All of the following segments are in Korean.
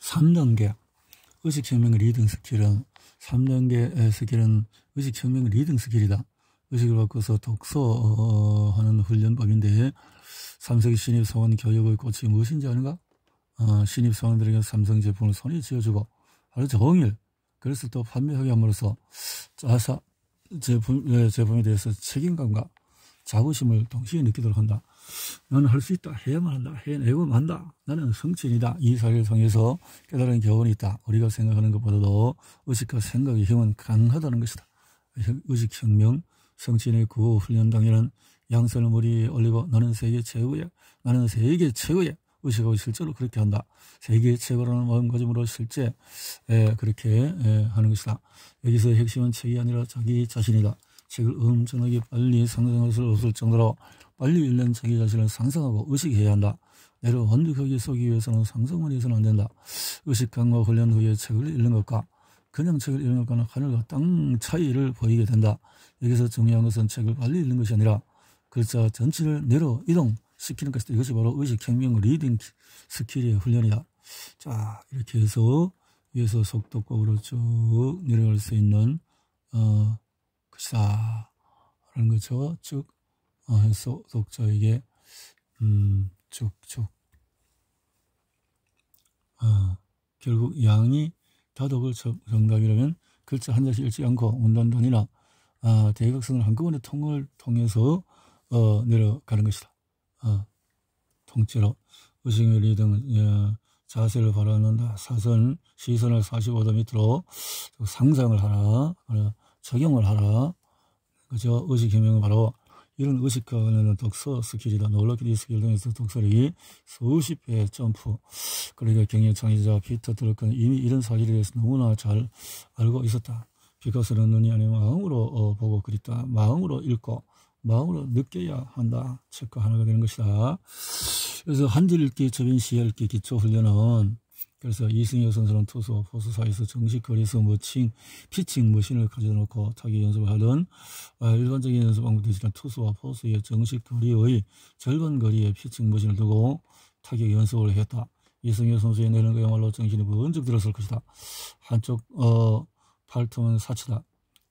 3단계 의식혁명 리딩 스킬은 3단계 스킬은 의식혁명 리딩 스킬이다. 의식을 바꿔서 독서하는 훈련법인데 3세기 신입사원 교육의 꽃이 무엇인지 아는가? 신입사원들에게 삼성 제품을 손에 쥐어주고 하루 종일 그래서 또 판매하게 함으로써 제품에 대해서 책임감과 자부심을 동시에 느끼도록 한다. 나는 할 수 있다. 해야만 한다. 해내고 만다. 나는 성취인이다. 이 사례를 통해서 깨달은 교훈이 있다. 우리가 생각하는 것보다도 의식과 생각의 힘은 강하다는 것이다. 의식혁명, 성취인의 그 훈련 당일은 양손을 머리에 올리고 나는 세계 최고야. 나는 세계 최고야. 의식하고 실제로 그렇게 한다. 세계 최고라는 마음가짐으로 실제 그렇게 하는 것이다. 여기서 핵심은 책이 아니라 자기 자신이다. 책을 엄청나게 빨리 상상할 수 없을 정도로 빨리 읽는 자기 자신을 상상하고 의식해야 한다. 내를 완벽하게 쏘기 위해서는 상상만 해서는 안 된다. 의식 강화 훈련 후에 책을 읽는 것과 그냥 책을 읽는 것과는 하늘과 땅 차이를 보이게 된다. 여기서 중요한 것은 책을 빨리 읽는 것이 아니라 글자 전체를 내로 이동시키는 것이다. 이것이 바로 의식혁명 리딩 스킬의 훈련이다. 자, 이렇게 해서 위에서 속도법으로 쭉 내려갈 수 있는 것이다 라는 거죠. 쭉 해서 독자에게 쭉쭉 결국 양이 다독을 정답이라면 글자 한 자씩 읽지 않고 문단단이나 대각선을 한꺼번에 통해서 내려가는 것이다. 통째로 의식의 리딩 자세를 바라는다. 시선을 45도 밑으로 상상을 하라. 적용을 하라. 그죠? 의식혁명은 바로 이런 의식과 관련된 독서 스킬이다. 놀랍게도 이 스킬 통해서 독서력이 수십 배 점프. 그러니까 경영 창시자 피터 드러커는 이미 이런 사실에 대해서 너무나 잘 알고 있었다. 피카소는 눈이 아닌 마음으로 보고 그렸다. 마음으로 읽고 마음으로 느껴야 한다. 책과 하나가 되는 것이다. 그래서 한 줄 읽기, 저변 시야 읽기 기초 훈련은 그래서 이승엽 선수는 투수와 포수 사이에서 정식 거리에서 피칭 머신을 가져다 놓고 타격 연습을 하던 일반적인 연습 방법도 있지만 투수와 포수의 정식 거리의 절반 거리에 피칭 머신을 두고 타격 연습을 했다. 이승엽 선수의 내는 그야말로 정신이 번쩍 들었을 것이다. 한쪽 팔tum은 사치다.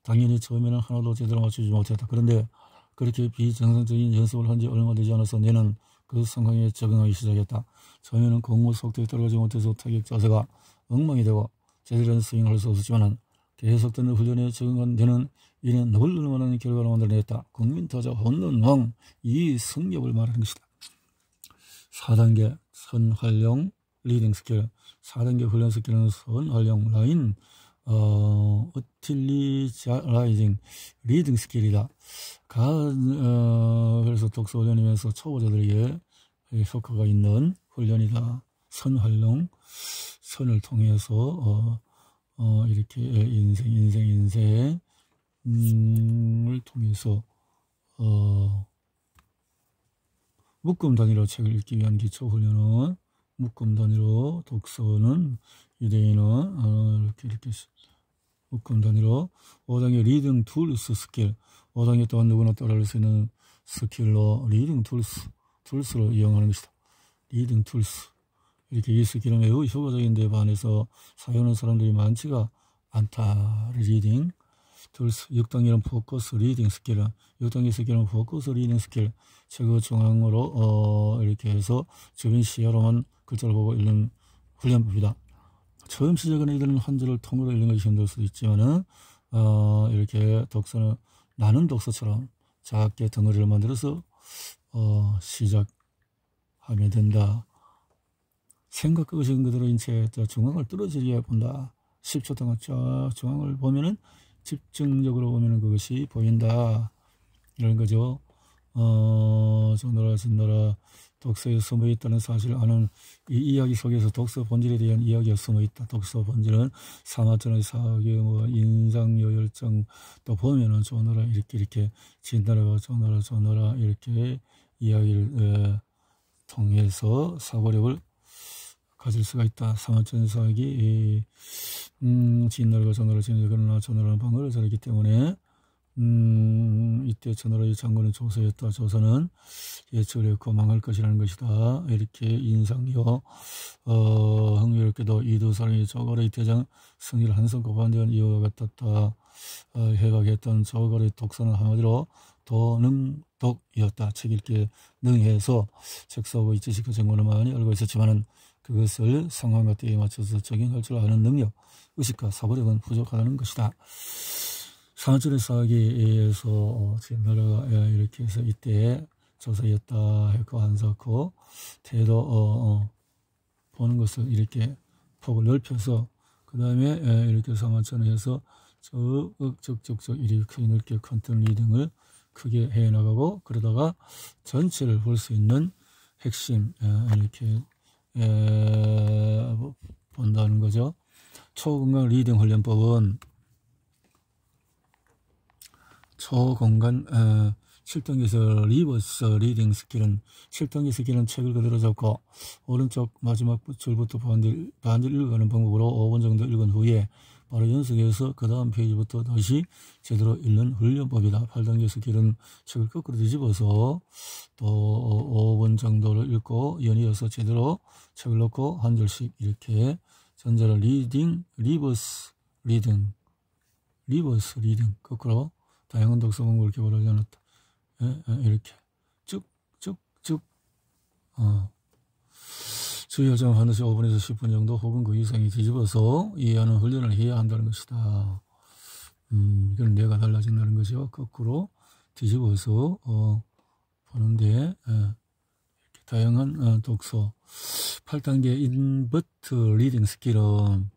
당연히 처음에는 하나도 제대로 맞추지 못했다. 그런데 그렇게 비정상적인 연습을 한 지 얼마 되지 않아서 내는 그 상황에 적응하기 시작했다. 처음에는 공무 속도에 따라가지 못해서 타격 자세가 엉망이 되고 제대로 된 스윙을 할 수 없었지만 계속되는 훈련에 적응한 내는 이는 놀랄 만한 결과를 만들어냈다. 국민타자 홈런왕 이승엽을 말하는 것이다. 4단계 선활용 리딩 스킬. 4단계 훈련 스킬은 선활용 라인 어틸리자라이징 리딩 스킬이다. 그래서 독서 훈련이면서 초보자들에게 효과가 있는 훈련이다. 선활용, 선을 통해서 이렇게 인생을 통해서 묶음 단위로 책을 읽기 위한 기초 훈련은 묶음 단위로 독서는 유대인은 이렇게 묶음 단위로 5단계 리딩 툴스 스킬. 5단계 또한 누구나 따라할 수 있는 스킬로 리딩 툴스를 이용하는 것이다. 리딩 툴스. 이렇게 이 스킬은 매우 효과적인데 반해서 사용하는 사람들이 많지가 않다. 리딩 툴스. 6단계는 포커스 리딩 스킬은 6단계 스킬은 포커스 리딩 스킬. 책의 중앙으로 이렇게 해서 주변 시야로만 글자를 보고 읽는 훈련법이다. 처음 시작하는 이들은 한 줄을 통으로 읽는 것이 힘들 수도 있지만은 이렇게 독서는 나는 독서처럼 작게 덩어리를 만들어서 시작하면 된다. 생각과 의식은 그대로 인체의 중앙을 뚫어지게 본다. 10초 동안 쫙 중앙을 보면은 집중적으로 보면은 그것이 보인다. 이런 거죠. 진노라 독서에 숨어 있다는 사실을 아는 이 이야기 속에서 독서 본질에 대한 이야기가 숨어 있다. 독서 본질은 사마천의 사기, 인상, 요열정, 또 보면은 조너라 이렇게 진나라가 조너라 이렇게 이야기를 통해서 사고력을 가질 수가 있다. 사마천 사기, 진나라가 조너라 그러나 조너라는 방어를 잘했기 때문에 이때 전하라의 장군은 조서였다. 조서는 예측을 했고 망할 것이라는 것이다. 이렇게 인상요, 흥미를 공교롭게도 이 두 사람이 저거의 대장 승리를 한성과 반대한 이유가 같았다. 해박했던 저거의 독서는 한마디로 도능독이었다. 책 읽기에 능해서 책 쓰고 지식과 정보를 많이 알고 있었지만은 그것을 상황과 때에 맞춰서 적용할 줄 아는 능력, 의식과 사고력은 부족하다는 것이다. 산술의 사기에서 지금 나라가 이렇게 해서 이때 조사였다 했고 한사코 태도 보는 것을 이렇게 폭을 넓혀서 그 다음에 이렇게 상하천에서 적적적적 이렇게 넓게 컨텐 리딩을 크게 해나가고 그러다가 전체를 볼 수 있는 핵심 이렇게 본다는 거죠. 초공간 리딩 훈련법은 초공간 7단계에서 리버스 리딩 스킬은 7단계 스킬은 책을 그대로 잡고 오른쪽 마지막 줄부터 반절 읽어가는 방법으로 5분 정도 읽은 후에 바로 연속해서 그 다음 페이지부터 다시 제대로 읽는 훈련법이다. 8단계 스킬은 책을 거꾸로 뒤집어서 또 5분 정도를 읽고 연이어서 제대로 책을 넣고 한 줄씩 이렇게 전자를 리버스 리딩 거꾸로 다양한 독서 방법을 개발하지 않았다. 이렇게 쭉쭉쭉 주의할 점은 반드시 5분에서 10분 정도 혹은 그 이상이 뒤집어서 이해하는 훈련을 해야 한다는 것이다. 이건 뇌가 달라진다는 거죠. 거꾸로 뒤집어서 보는데 이렇게 다양한 독서 8단계 인버트 리딩 스킬은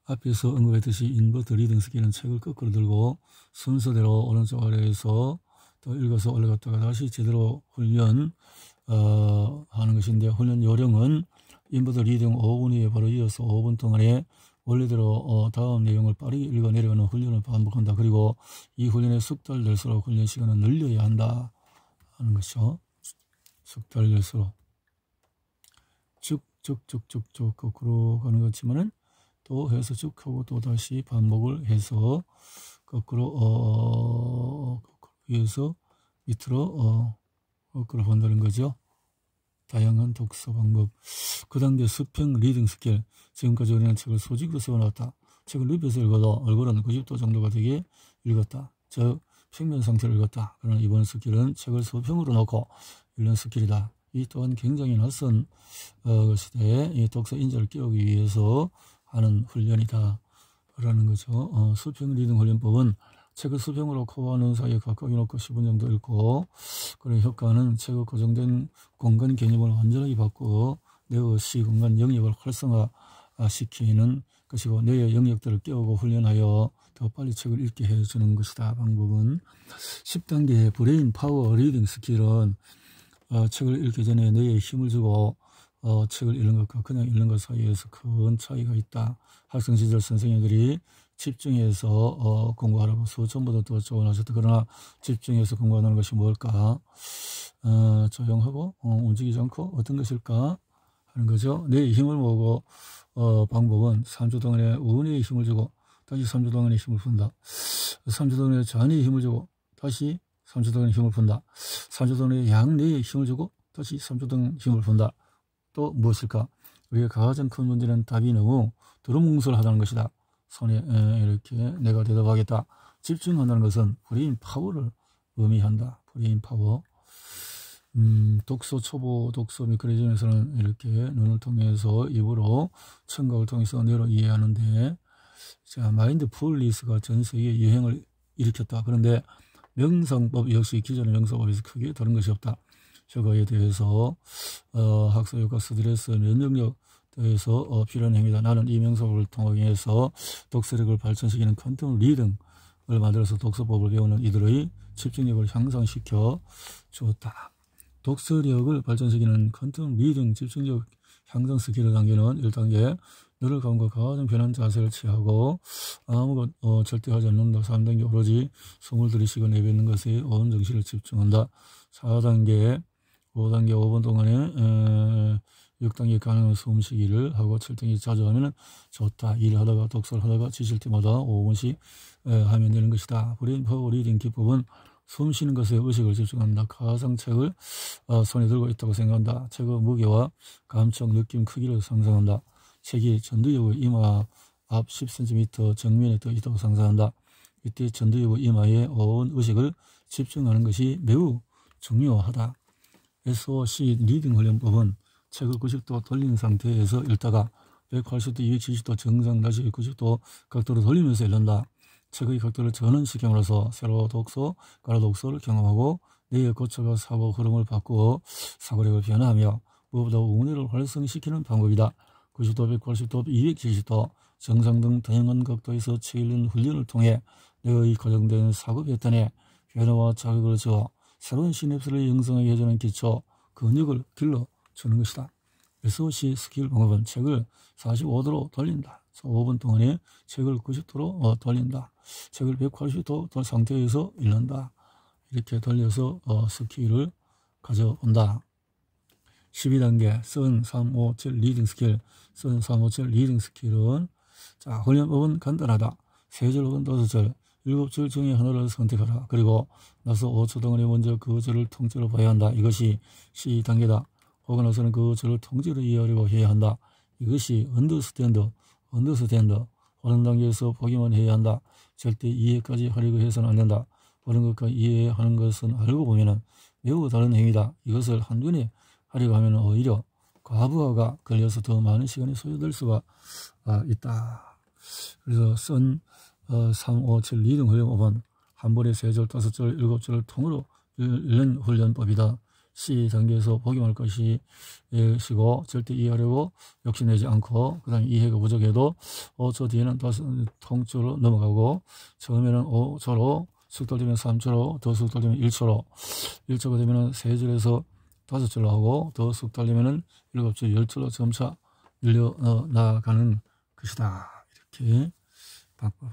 앞에서 언급했듯이 인버트 리딩 스킬은 책을 거꾸로 들고 순서대로 오른쪽 아래에서 또 읽어서 올라갔다가 다시 제대로 훈련 하는 것인데 훈련 요령은 인버트 리딩 5분 후에 바로 이어서 5분 동안에 원래대로 다음 내용을 빠르게 읽어 내려가는 훈련을 반복한다. 그리고 이 훈련의 숙달될수록 훈련 시간을 늘려야 한다 하는 것이죠. 숙달될수록 쭉쭉쭉쭉쭉 거꾸로 가는 것 같지만은 또 해서 쭉 하고 또 다시 반복을 해서 거꾸로 위에서 밑으로 거꾸로 본다는 거죠. 다양한 독서 방법. 그 단계 수평 리딩 스킬. 지금까지 우리는 책을 소직으로 세워놨다. 책을 눕혀서 읽어도 얼굴은 90도 정도가 되게 읽었다. 즉 평면 상태로 읽었다. 그러나 이번 스킬은 책을 수평으로 놓고 읽는 스킬이다. 이 또한 굉장히 낯선 것인데 이 독서 인자를 깨우기 위해서 하는 훈련이다 라는 거죠. 수평 리딩 훈련법은 책을 수평으로 코와 눈 사이에 가까이 놓고 10분 정도 읽고 그런 효과는 책의 고정된 공간 개념을 완전하게 바꾸어 뇌의 시공간 영역을 활성화시키는 것이고 뇌의 영역들을 깨우고 훈련하여 더 빨리 책을 읽게 해주는 것이다. 방법은 10단계 브레인 파워 리딩 스킬은 책을 읽기 전에 뇌에 힘을 주고 책을 읽는 것과 그냥 읽는 것 사이에서 큰 차이가 있다. 학생 시절 선생님들이 집중해서 공부하라고 수천보다 더 조언하셨다. 그러나 집중해서 공부하는 것이 뭘까? 조용하고 움직이지 않고 어떤 것일까? 하는 거죠. 뇌에 힘을 모으고 방법은 3주 동안에 우뇌에 힘을 주고 다시 3주 동안에 힘을 푼다. 3주 동안에 좌뇌에 힘을 주고 다시 3주 동안에 힘을 푼다. 3주 동안에 양뇌에 힘을 주고 다시 3주 동안 힘을 푼다. 또 무엇일까? 우리가 가장 큰 문제는 답이 너무 두루뭉술하다는 것이다. 손에 이렇게 내가 대답하겠다. 집중한다는 것은 브레인 파워를 의미한다. 브레인 파워. 독서 초보 독서 미크레즘에서는 이렇게 눈을 통해서 입으로 청각을 통해서 뇌로 이해하는데 자 마인드풀리스가 전 세계에 유행을 일으켰다. 그런데 명상법 역시 기존의 명상법에서 크게 다른 것이 없다. 저거에 대해서 학습효과, 스트레스, 면역력 에서 필요한 행위다. 나는 이 명상법을 통해서 독서력을 발전시키는 컨텐츠 리딩을 만들어서 독서법을 배우는 이들의 집중력을 향상시켜 주었다. 독서력을 발전시키는 컨텐츠 리딩 집중력 향상 스킬의 단계는 1단계 너를 감과 가장 편한 자세를 취하고 아무것 절대 하지 않는다. 3단계 오로지 숨을 들이쉬고 내뱉는 것에 온 정신을 집중한다. 4단계 5단계 5분 동안에 6단계 가능한 숨쉬기를 하고 7단계 자주 하면 좋다. 일하다가 독서를 하다가 지칠 때마다 5분씩 하면 되는 것이다. 브레인 파워 리딩 기법은 숨 쉬는 것에 의식을 집중한다. 가상 책을 손에 들고 있다고 생각한다. 책의 무게와 감촉, 느낌, 크기를 상상한다. 책이 전두엽의 이마 앞 10cm 정면에 떠 있다고 상상한다. 이때 전두엽의 이마에 온 의식을 집중하는 것이 매우 중요하다. SOC 리딩 훈련법은 책을 90도 돌린 상태에서 읽다가 180도, 270도 정상 다시 90도 각도로 돌리면서 읽는다. 책의 각도를 전환시킴으로써 새로 독서, 가로 독서를 경험하고 뇌의 고쳐가 사고 흐름을 바꾸어 사고력을 변화하며 무엇보다 운해를 활성시키는 방법이다. 90도, 180도, 270도 정상 등 다양한 각도에서 책 읽는 훈련을 통해 뇌의 고정된 사고 패턴에 변화와 자극을 주어 새로운 시냅스를 형성하게 해주는 기초 근육을 길러주는 것이다. SOC 스킬 방법은 책을 45도로 돌린다. 5분 동안에 책을 90도로 돌린다. 책을 180도 상태에서 읽는다. 이렇게 돌려서 스킬을 가져온다. 12단계 선 357 리딩 스킬. 선 357 리딩 스킬은 자, 훈련법은 간단하다. 3절 혹은 5절, 7절 중에 하나를 선택하라. 그리고 나서 5초 동안에 먼저 그 절을 통째로 봐야 한다. 이것이 시단계다. 혹은 나서는 그 절을 통째로 이해하려고 해야 한다. 이것이 언더스탠드. 옳은 단계에서 보기만 해야 한다. 절대 이해까지 하려고 해서는 안 된다. 옳은 것과 이해하는 것은 알고 보면 매우 다른 행위다. 이것을 한눈에 하려고 하면 오히려 과부하가 걸려서 더 많은 시간이 소요될 수가 있다. 그래서 선 357 리딩 훈련법은 한 번에 3절, 5절, 7절을 통으로 읽는 훈련법이다. C 단계에서 보기만 할 것이고 절대 이해하려고 욕심내지 않고 그 다음에 이해가 부족해도 5초 뒤에는 다시 통째로 넘어가고 처음에는 5초로 쑥 돌리면 3초로 더 쑥 돌리면 1초로 1초가 되면 3절에서 5절로 하고 더 쑥 돌리면 7절, 10절로 점차 늘려 나가는 것이다. 이렇게 방법.